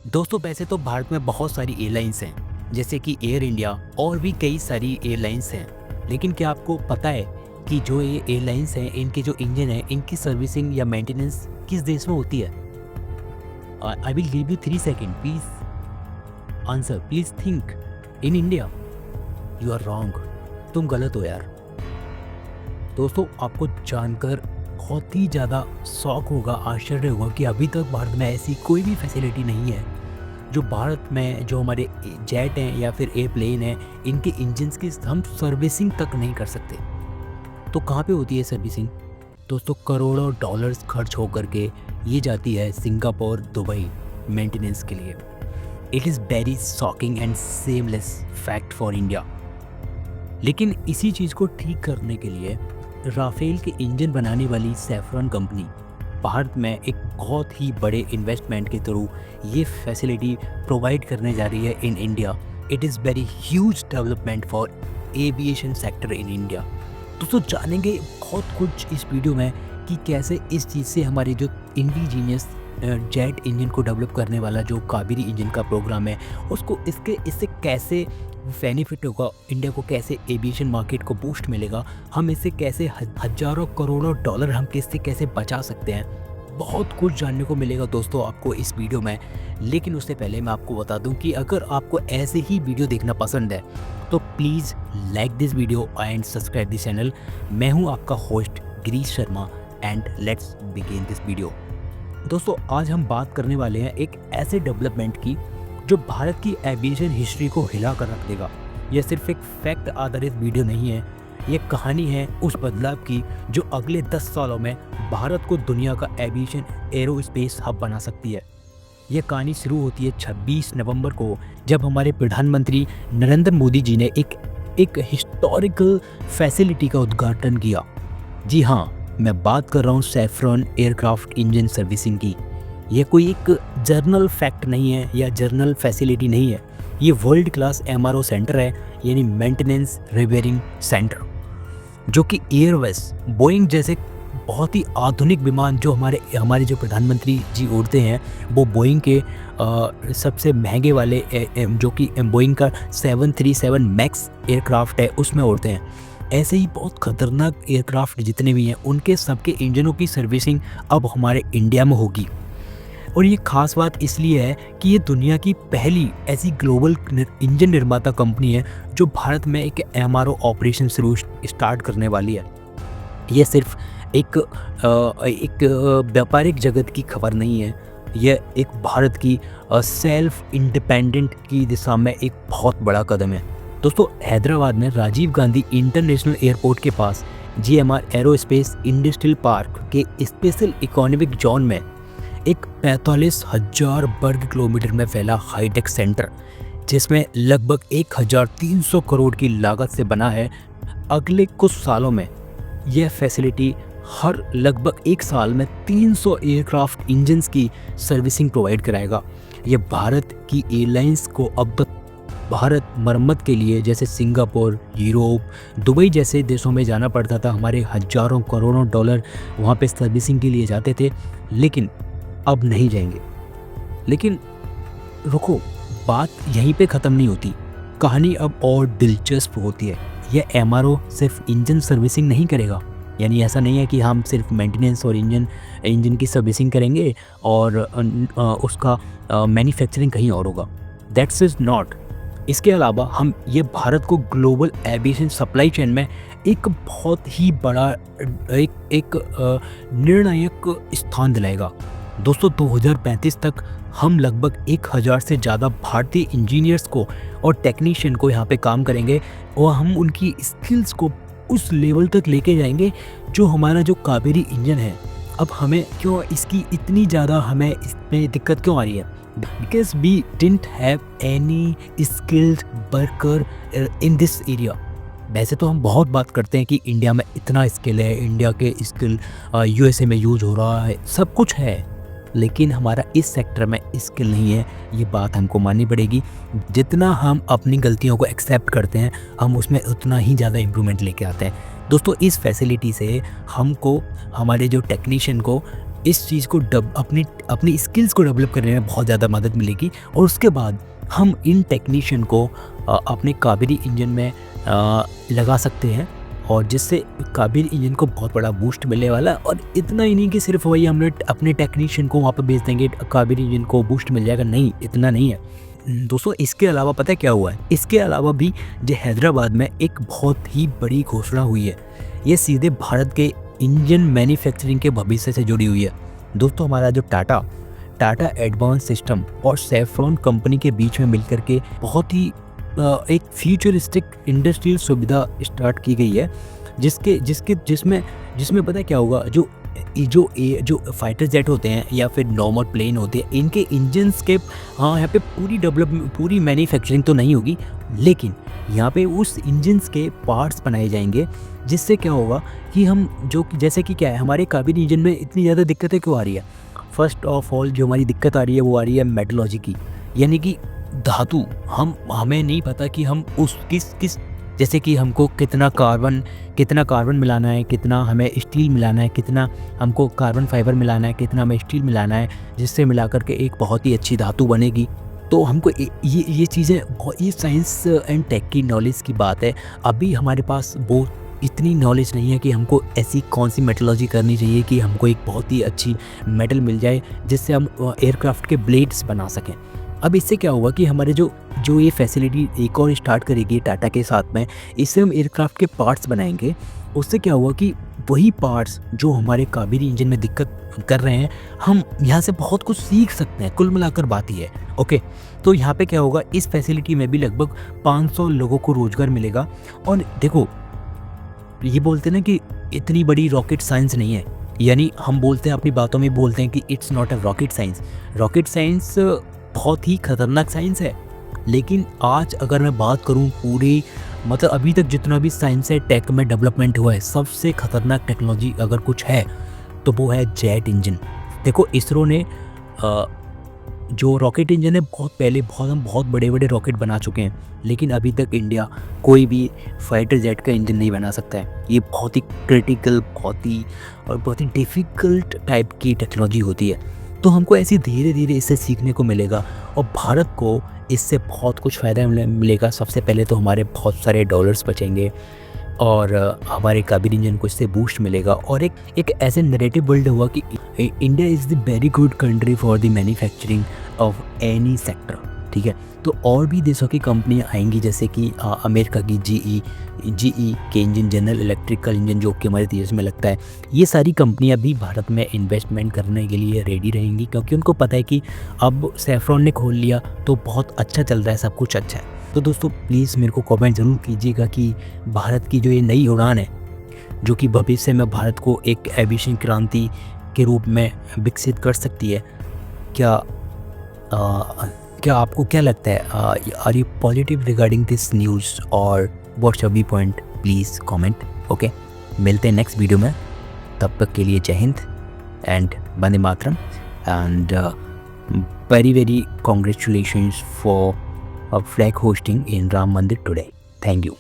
दोस्तों वैसे तो भारत में बहुत सारी एयरलाइंस हैं, जैसे कि एयर इंडिया और भी कई सारी एयरलाइंस हैं। लेकिन क्या आपको पता है कि जो ये एयरलाइंस हैं, इनके जो इंजन है, इनकी सर्विसिंग या मेंटेनेंस किस देश में होती है? I will give you 3 second, please answer, please think. In India. You are wrong, तुम गलत हो यार। दोस्तों आपको जानकर बहुत ही ज़्यादा शौक होगा, आश्चर्य होगा कि अभी तक भारत में ऐसी कोई भी फैसिलिटी नहीं है जो भारत में जो हमारे जेट हैं या फिर एयरप्लेन हैं, इनके इंजन्स की हम सर्विसिंग तक नहीं कर सकते। तो कहाँ पे होती है सर्विसिंग? दोस्तों करोड़ों डॉलर्स खर्च होकर के ये जाती है सिंगापुर, दुबई मेंटेनेंस के लिए। It is very shocking and seamless fact for India. लेकिन इसी चीज़ को ठीक करने के लिए राफेल के इंजन बनाने वाली सैफरन कंपनी भारत में एक बहुत ही बड़े इन्वेस्टमेंट के थ्रू ये फैसिलिटी प्रोवाइड करने जा रही है in India. It is very huge development for aviation sector in India. दोस्तों जानेंगे बहुत कुछ इस वीडियो में कि कैसे इस चीज़ से हमारे जो इंडिजीनियस जेट इंजन को डेवलप करने वाला जो कावेरी इंजन का प्रोग्राम है, उसको इससे कैसे बेनिफिट होगा, इंडिया को कैसे एविएशन मार्केट को बूस्ट मिलेगा, हम इससे कैसे हजारों करोड़ों डॉलर हम इससे कैसे बचा सकते हैं। बहुत कुछ जानने को मिलेगा दोस्तों आपको इस वीडियो में। लेकिन उससे पहले मैं आपको बता दूं कि अगर आपको ऐसे ही वीडियो देखना पसंद है तो please like this video and subscribe this channel. मैं हूं आपका host Girish Sharma and let's begin this video. दोस्तों आज हम बात करने वाले हैं एक ऐसे डेवलपमेंट की जो भारत की एविएशन हिस्ट्री को हिला कर रख देगा। यह सिर्फ एक फैक्ट आधारित वीडियो नहीं है, ये कहानी है उस बदलाव की जो अगले 10 सालों में भारत को दुनिया का एविएशन एरोस्पेस हब बना सकती है। यह कहानी शुरू होती है 26 नवंबर को, जब हमारे प्रधानमंत्री नरेंद्र मोदी जी ने एक हिस्टोरिकल फैसिलिटी का उद्घाटन किया। जी हाँ, मैं बात कर रहा हूँ सैफरन एयरक्राफ्ट इंजन सर्विसिंग की। ये कोई एक जर्नल फैक्ट नहीं है या जर्नल फैसिलिटी नहीं है, ये वर्ल्ड क्लास एमआरओ सेंटर है, यानी मेंटेनेंस रिपेयरिंग सेंटर, जो कि एयरवेस बोइंग जैसे बहुत ही आधुनिक विमान जो हमारे जो प्रधानमंत्री जी उड़ते हैं, वो बोइंग के सबसे महंगे वाले जो कि बोइंग का 737 मैक्स एयरक्राफ्ट है, उसमें उड़ते हैं। ऐसे ही बहुत खतरनाक एयरक्राफ्ट जितने भी हैं, उनके सबके इंजनों की सर्विसिंग अब हमारे इंडिया में होगी। और ये खास बात इसलिए है कि ये दुनिया की पहली ऐसी ग्लोबल इंजन निर्माता कंपनी है जो भारत में एक एमआरओ ऑपरेशन शुरू स्टार्ट करने वाली है। ये सिर्फ एक व्यापारिक जगत की खबर नहीं है, यह एक भारत की सेल्फ इंडिपेंडेंट की दिशा में एक बहुत बड़ा कदम है। दोस्तों हैदराबाद में राजीव गांधी इंटरनेशनल एयरपोर्ट के पास जीएमआर एरोस्पेस इंडस्ट्रियल पार्क के स्पेशल इकोनॉमिक जोन में एक 45,000 वर्ग किलोमीटर में फैला हाईटेक सेंटर, जिसमें लगभग 1,300 करोड़ की लागत से बना है, अगले कुछ सालों में यह फैसिलिटी हर लगभग एक साल में 300 एयरक्राफ्ट इंजन्स की सर्विसिंग प्रोवाइड कराएगा। यह भारत की एयरलाइंस को अब तक भारत मरम्मत के लिए जैसे सिंगापुर, यूरोप, दुबई जैसे देशों में जाना पड़ता था, हमारे हजारों करोड़ों डॉलर वहाँ पे सर्विसिंग के लिए जाते थे, लेकिन अब नहीं जाएंगे। लेकिन रुको, बात यहीं पे ख़त्म नहीं होती, कहानी अब और दिलचस्प होती है। यह एमआरओ सिर्फ इंजन सर्विसिंग नहीं करेगा, यानी ऐसा नहीं है कि हम सिर्फ मेंटेनेंस और इंजन की सर्विसिंग करेंगे और उसका मैन्युफैक्चरिंग कहीं और होगा। That's is not. इसके अलावा हम ये भारत को ग्लोबल एविएशन सप्लाई चेन में एक बहुत ही बड़ा एक निर्णायक स्थान दिलाएगा। दोस्तों 2035 तक हम लगभग 1,000 से ज़्यादा भारतीय इंजीनियर्स को और टेक्नीशियन को यहाँ पे काम करेंगे और हम उनकी स्किल्स को उस लेवल तक लेके जाएंगे जो हमारा जो कावेरी इंजन है। अब हमें क्यों इसकी इतनी ज़्यादा हमें इसमें दिक्कत क्यों आ रही है? Because we didn't have any skilled worker in this area. वैसे तो हम बहुत बात करते हैं कि इंडिया में इतना स्किल है, इंडिया के स्किल यूएसए में यूज हो रहा है, सब कुछ है, लेकिन हमारा इस सेक्टर में स्किल नहीं है। ये बात हमको माननी पड़ेगी। जितना हम अपनी गलतियों को एक्सेप्ट करते हैं, हम उसमें उतना ही ज़्यादा इम्प्रूवमेंट लेके आते हैं। दोस्तों इस फैसिलिटी से हमको हमारे जो टेक्नीशियन को इस चीज़ को अपनी अपनी स्किल्स को डेवलप करने में बहुत ज़्यादा मदद मिलेगी। और उसके बाद हम इन टेक्नीशियन को अपने कावेरी इंजन में लगा सकते हैं, और जिससे कावेरी इंजन को बहुत बड़ा बूस्ट मिलने वाला है। और इतना ही नहीं कि सिर्फ वही हमने अपने टेक्नीशियन को वहाँ पे भेज देंगे कावेरी इंजन को बूस्ट मिल जाएगा, नहीं, इतना नहीं है दोस्तों। इसके अलावा पता है क्या हुआ है, इसके अलावा भी जो हैदराबाद में एक बहुत ही बड़ी घोषणा हुई है, ये सीधे भारत के इंजन मैन्युफैक्चरिंग के भविष्य से जुड़ी हुई है दोस्तों। हमारा जो टाटा एडवांस सिस्टम और सेफ्रॉन कंपनी के बीच में मिलकर के बहुत ही एक फ्यूचरिस्टिक इंडस्ट्रियल सुविधा स्टार्ट की गई है, जिसमें पता है क्या होगा, जो फाइटर जेट होते हैं या फिर नॉर्मल प्लेन होते हैं, इनके इंजन्स के यहाँ पे पूरी मैन्युफैक्चरिंग तो नहीं होगी, लेकिन यहाँ पे उस इंजन्स के पार्ट्स बनाए जाएंगे, जिससे क्या होगा कि हम जैसे कि क्या है, हमारे कावेरी इंजन में इतनी ज़्यादा दिक्कतें क्यों आ रही है। फर्स्ट ऑफ ऑल जो हमारी दिक्कत आ रही है वो आ रही है मेटलॉजी की, यानी कि धातु। हमें नहीं पता कि हम उस किस जैसे कि हमको कितना कार्बन मिलाना है, कितना हमें स्टील मिलाना है, कितना हमको कार्बन फाइबर मिलाना है, कितना हमें स्टील मिलाना है, जिससे मिला करके एक बहुत ही अच्छी धातु बनेगी। तो हमको ये चीज़ें, ये साइंस एंड टेक की नॉलेज की बात है। अभी हमारे पास वो इतनी नॉलेज नहीं है कि हमको ऐसी कौन सी मेटलॉजी करनी चाहिए कि हमको एक बहुत ही अच्छी मेटल मिल जाए जिससे हम एयरक्राफ्ट के ब्लेड्स बना सकें। अब इससे क्या हुआ कि हमारे जो ये फैसिलिटी एक और स्टार्ट करेगी टाटा के साथ में, इससे हम एयरक्राफ्ट के पार्ट्स बनाएंगे। उससे क्या हुआ कि वही पार्ट्स जो हमारे कावेरी इंजन में दिक्कत कर रहे हैं, हम यहाँ से बहुत कुछ सीख सकते हैं। कुल मिलाकर बात ही है, ओके। तो यहाँ पे क्या होगा, इस फैसिलिटी में भी लगभग 500 लोगों को रोज़गार मिलेगा। और देखो, ये बोलते हैं ना कि इतनी बड़ी रॉकेट साइंस नहीं है, यानी हम बोलते हैं अपनी बातों में बोलते हैं कि it's not a rocket science. Rocket science बहुत ही खतरनाक साइंस है, लेकिन आज अगर मैं बात करूं पूरी, मतलब अभी तक जितना भी साइंस है, टेक में डेवलपमेंट हुआ है, सबसे खतरनाक टेक्नोलॉजी अगर कुछ है तो वो है जेट इंजन। देखो, इसरो ने जो रॉकेट इंजन है, हम बहुत बड़े बड़े रॉकेट बना चुके हैं, लेकिन अभी तक इंडिया कोई भी फाइटर जेट का इंजन नहीं बना सकता है। ये बहुत ही क्रिटिकल, बहुत ही डिफ़िकल्ट टाइप की टेक्नोलॉजी होती है। तो हमको ऐसे धीरे धीरे इससे सीखने को मिलेगा, और भारत को इससे बहुत कुछ फ़ायदा मिलेगा। सबसे पहले तो हमारे बहुत सारे डॉलर्स बचेंगे, और हमारे कावेरी इंजन को इससे बूस्ट मिलेगा। और एक ऐसे नैरेटिव बिल्ड हुआ कि India is the very good country for the manufacturing of any sector, ठीक है। तो और भी देशों की कंपनियां आएंगी, जैसे कि अमेरिका की जीई के इंजन, जनरल इलेक्ट्रिक का इंजन जो कि हमारे देश में लगता है। ये सारी कंपनियां भी भारत में इन्वेस्टमेंट करने के लिए रेडी रहेंगी, क्योंकि उनको पता है कि अब सेफ्रॉन ने खोल लिया तो बहुत अच्छा चल रहा है, सब कुछ अच्छा है। तो दोस्तों, प्लीज़ मेरे को कमेंट ज़रूर कीजिएगा कि भारत की जो ये नई उड़ान है, जो कि भविष्य में भारत को एक एविएशन क्रांति के रूप में विकसित कर सकती है, क्या आपको क्या लगता है? Are you positive regarding this news, और what's your view point? Please comment, okay. मिलते हैं नेक्स्ट वीडियो में, तब तक के लिए जय Hind and Vande Mataram, and very congratulations for flag hosting in Ram Mandir today. Thank you.